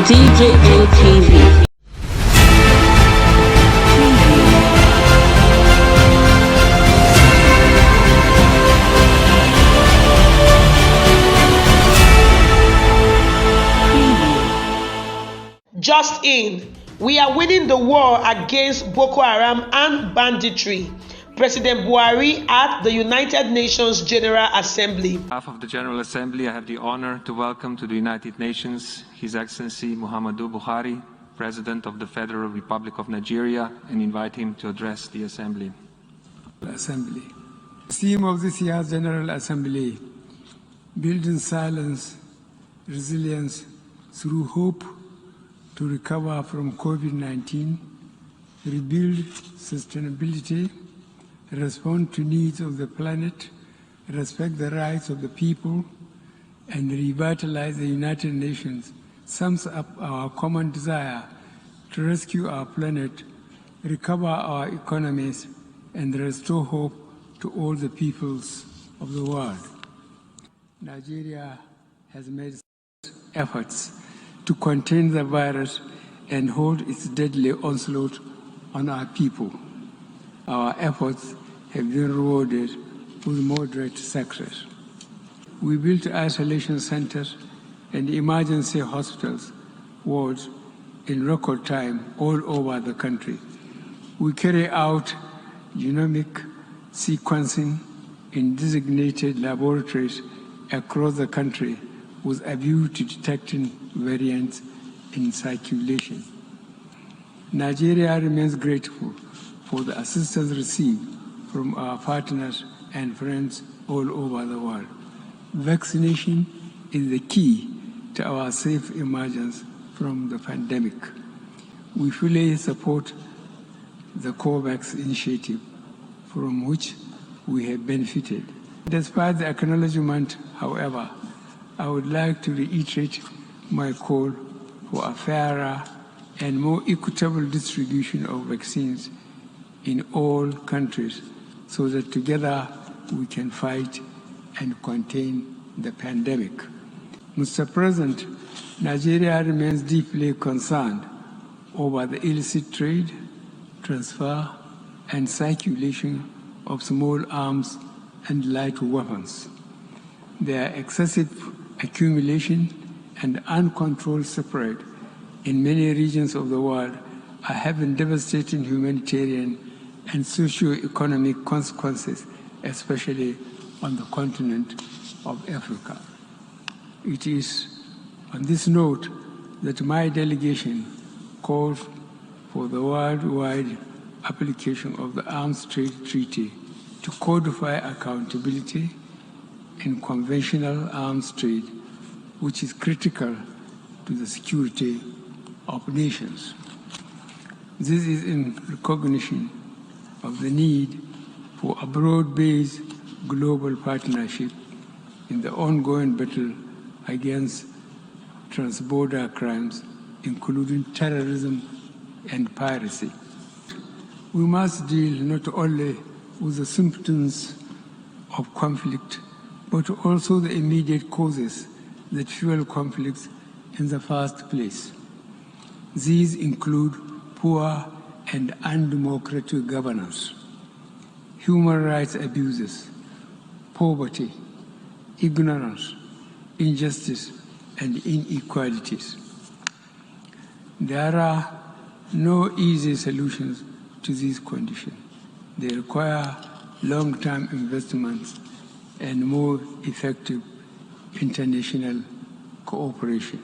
DJA TV. Just in, we are winning the war against Boko Haram and banditry. President Buhari at the United Nations General Assembly. On behalf of the General Assembly, I have the honor to welcome to the United Nations His Excellency Muhammadu Buhari, President of the Federal Republic of Nigeria, and invite him to address the Assembly. The theme of this year's General Assembly, building silence, resilience through hope to recover from COVID-19, rebuild sustainability, respond to needs of the planet, respect the rights of the people, and revitalize the United Nations sums up our common desire to rescue our planet, recover our economies, and restore hope to all the peoples of the world. Nigeria has made efforts to contain the virus and hold its deadly onslaught on our people. Our efforts have been rewarded with moderate success. We built isolation centers and emergency hospitals wards in record time all over the country. We carry out genomic sequencing in designated laboratories across the country with a view to detecting variants in circulation. Nigeria remains grateful for the assistance received from our partners and friends all over the world. Vaccination is the key to our safe emergence from the pandemic. We fully support the COVAX initiative, from which we have benefited. Despite the acknowledgement, however, I would like to reiterate my call for a fairer and more equitable distribution of vaccines in all countries so that together we can fight and contain the pandemic. Mr. President, Nigeria remains deeply concerned over the illicit trade, transfer, and circulation of small arms and light weapons. Their excessive accumulation and uncontrolled spread in many regions of the world are having devastating humanitarian and socio-economic consequences, especially on the continent of Africa. It is on this note that my delegation calls for the worldwide application of the Arms Trade Treaty to codify accountability in conventional arms trade, which is critical to the security of nations. This is in recognition of the need for a broad-based global partnership in the ongoing battle against transborder crimes, including terrorism and piracy. We must deal not only with the symptoms of conflict, but also the immediate causes that fuel conflicts in the first place. These include poor and undemocratic governance, human rights abuses, poverty, ignorance, injustice, and inequalities. There are no easy solutions to these conditions. They require long-term investments and more effective international cooperation.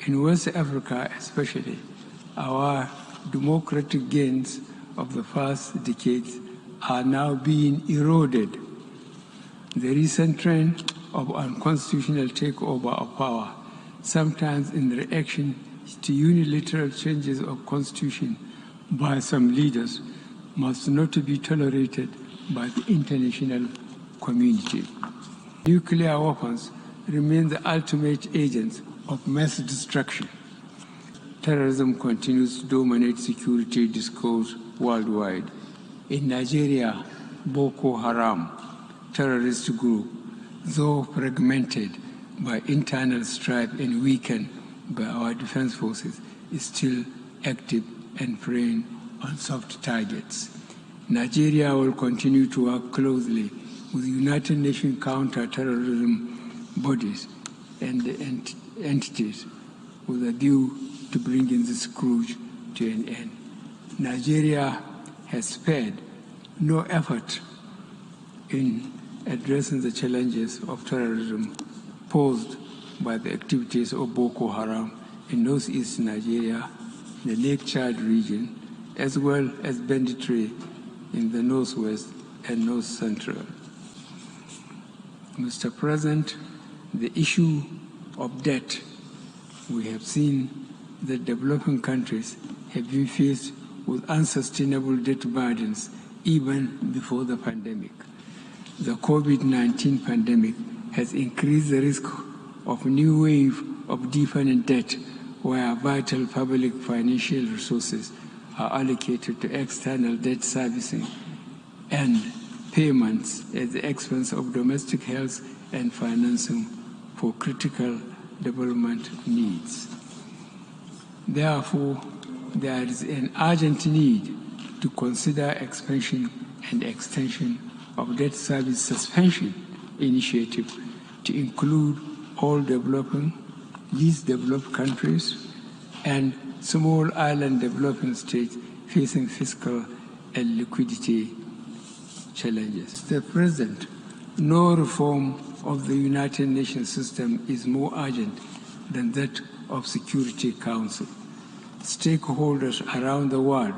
In West Africa especially, our democratic gains of the past decades are now being eroded. The recent trend of unconstitutional takeover of power, sometimes in reaction to unilateral changes of constitution by some leaders, must not be tolerated by the international community. Nuclear weapons remain the ultimate agents of mass destruction. Terrorism continues to dominate security discourse worldwide. In Nigeria, Boko Haram, terrorist group, though fragmented by internal strife and weakened by our defense forces is still active and preying on soft targets. Nigeria will continue to work closely with United Nations counter-terrorism bodies and entities with a view to bringing this scourge to an end. Nigeria has spared no effort in addressing the challenges of terrorism posed by the activities of Boko Haram in northeast Nigeria, in the Lake Chad region, as well as banditry in the northwest and north central. Mr. President, the issue of debt, we have seen that developing countries have been faced with unsustainable debt burdens even before the pandemic. The COVID-19 pandemic has increased the risk of a new wave of deepening debt where vital public financial resources are allocated to external debt servicing and payments at the expense of domestic health and financing for critical development needs. Therefore, there is an urgent need to consider expansion and extension of debt service suspension initiative to include all least developed countries and small island developing states facing fiscal and liquidity challenges. Mr. President, no reform of the United Nations system is more urgent than that of Security Council. Stakeholders around the world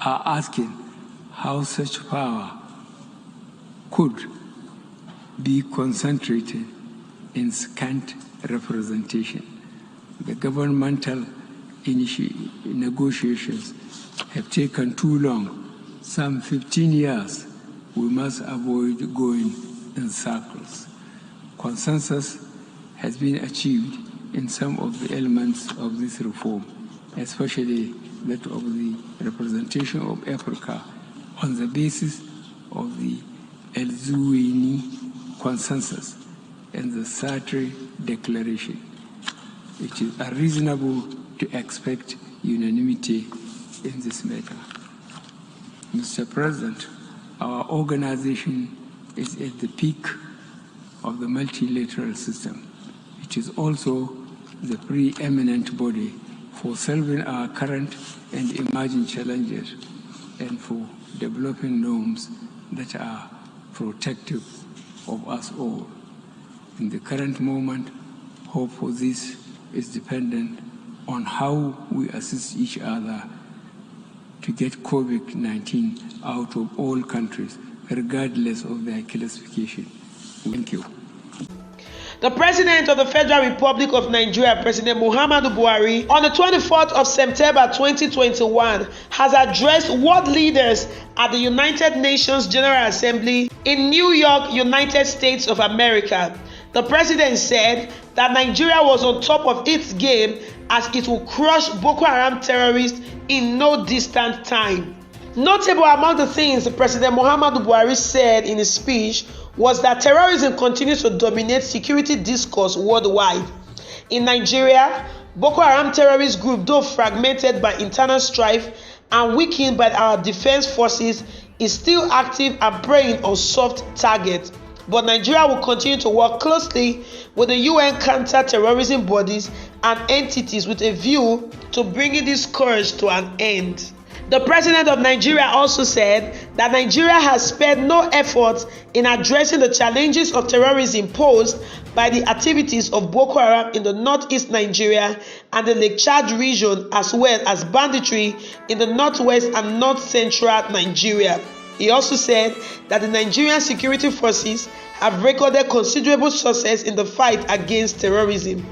are asking how such power could be concentrated in scant representation. The governmental negotiations have taken too long, some 15 years. We must avoid going in circles. Consensus has been achieved in some of the elements of this reform, especially that of the representation of Africa on the basis of the El Zuwaini Consensus and the Sartre Declaration. It is unreasonable to expect unanimity in this matter. Mr. President, our organization is at the peak of the multilateral system. It is also the preeminent body for solving our current and emerging challenges and for developing norms that are protective of us all. In the current moment, hope for this is dependent on how we assist each other to get COVID-19 out of all countries, regardless of their classification. Thank you. The President of the Federal Republic of Nigeria, President Muhammadu Buhari, on the 24th of September 2021, has addressed world leaders at the United Nations General Assembly in New York, United States of America. The President said that Nigeria was on top of its game as it will crush Boko Haram terrorists in no distant time. Notable among the things President Muhammadu Buhari said in his speech was that terrorism continues to dominate security discourse worldwide. In Nigeria, Boko Haram terrorist group, though fragmented by internal strife and weakened by our defense forces, is still active and preying on soft targets. But Nigeria will continue to work closely with the UN counter-terrorism bodies and entities with a view to bringing this scourge to an end. The President of Nigeria also said that Nigeria has spared no effort in addressing the challenges of terrorism posed by the activities of Boko Haram in the northeast Nigeria and the Lake Chad region, as well as banditry in the northwest and north central Nigeria. He also said that the Nigerian security forces have recorded considerable success in the fight against terrorism.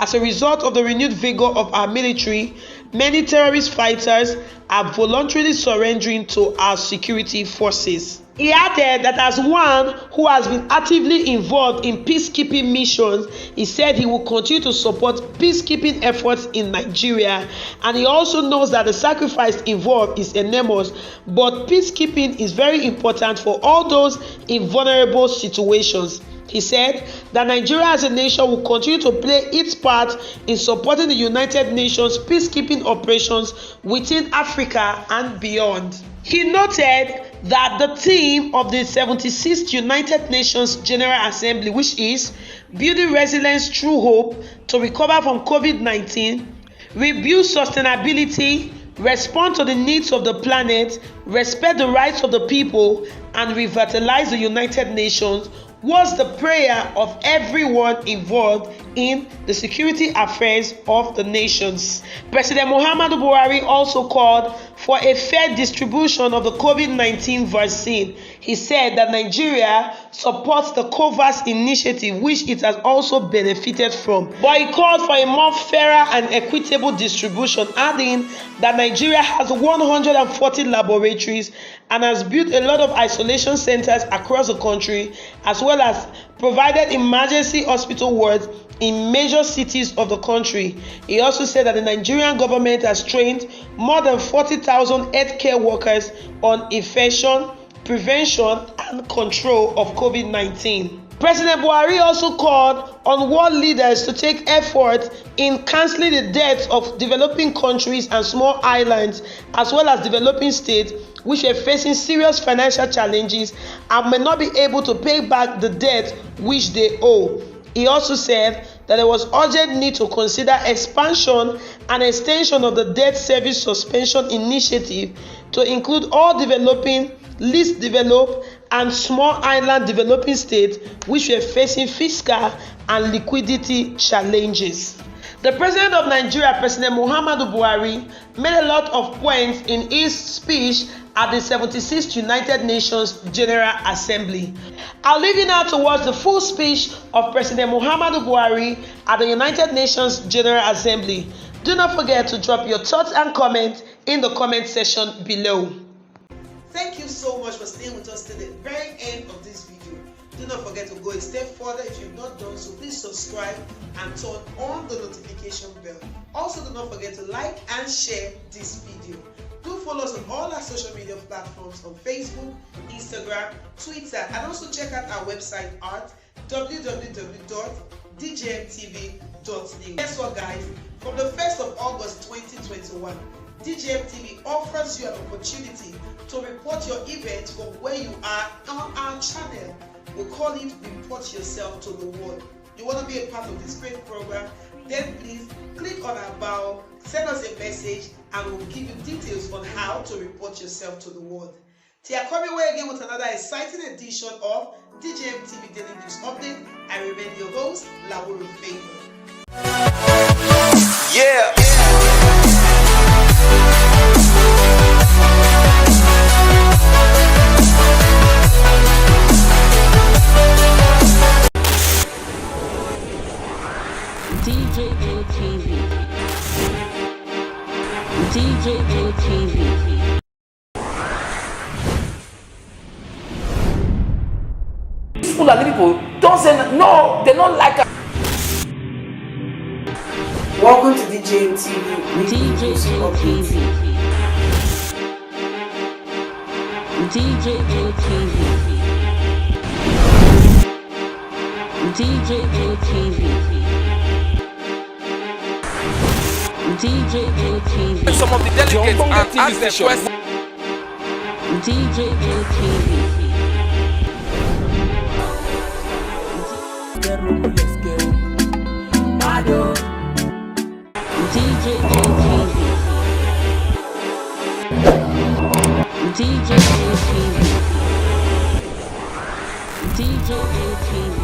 As a result of the renewed vigor of our military, many terrorist fighters are voluntarily surrendering to our security forces. He added that as one who has been actively involved in peacekeeping missions, he said he will continue to support peacekeeping efforts in Nigeria, and he also knows that the sacrifice involved is enormous, but peacekeeping is very important for all those in vulnerable situations. He said that Nigeria as a nation will continue to play its part in supporting the United Nations peacekeeping operations within Africa and beyond. He noted that the theme of the 76th United Nations General Assembly, which is Building Resilience Through Hope to Recover from COVID-19, Rebuild Sustainability, Respond to the Needs of the Planet, Respect the Rights of the People, and Revitalize the United Nations, was the prayer of everyone involved in the security affairs of the nations. President Muhammadu Buhari also called for a fair distribution of the COVID-19 vaccine. He said that Nigeria supports the COVAX initiative, which it has also benefited from. But he called for a more fairer and equitable distribution, adding that Nigeria has 140 laboratories and has built a lot of isolation centers across the country, as well as provided emergency hospital wards in major cities of the country. He also said that the Nigerian government has trained more than 40,000 healthcare workers on infection, prevention, and control of COVID-19. President Buhari also called on world leaders to take effort in cancelling the debts of developing countries and small islands, as well as developing states, which are facing serious financial challenges and may not be able to pay back the debt which they owe. He also said that there was urgent need to consider expansion and extension of the debt service suspension initiative to include all developing, least developed, and small island developing states which were facing fiscal and liquidity challenges. The President of Nigeria, President Muhammadu Buhari, made a lot of points in his speech at the 76th United Nations General Assembly. I'll leave you now to watch the full speech of President Muhammadu Buhari at the United Nations General Assembly. Do not forget to drop your thoughts and comments in the comment section below. Thank you so much for staying with us till the very end of this video. Do not forget to go a step further if you've not done so. Please subscribe and turn on the notification bell. Also, do not forget to like and share this video. Do follow us on all our social media platforms on Facebook, Instagram, Twitter, and also check out our website at www.djmtv.news. Guess what, guys? From the 1st of August 2021, DJMTV offers you an opportunity to report your event from where you are on our channel. We call it Report Yourself to the World. You want to be a part of this great program? Then please click on our bio, send us a message, and we'll give you details on how to report yourself to the world. Till I come your way again with another exciting edition of DJMTV Daily News Update, I remain your host, Lawuru Favor. Yeah. DJMTV. DJMTV. People and people don't say no, they don't like it. Welcome to DJMTV. DJMTV. DJMTV. DJMTV. DJMTV. Some of the delegates and ask them questions. DJMTV. DJMTV. DJMTV. DJMTV.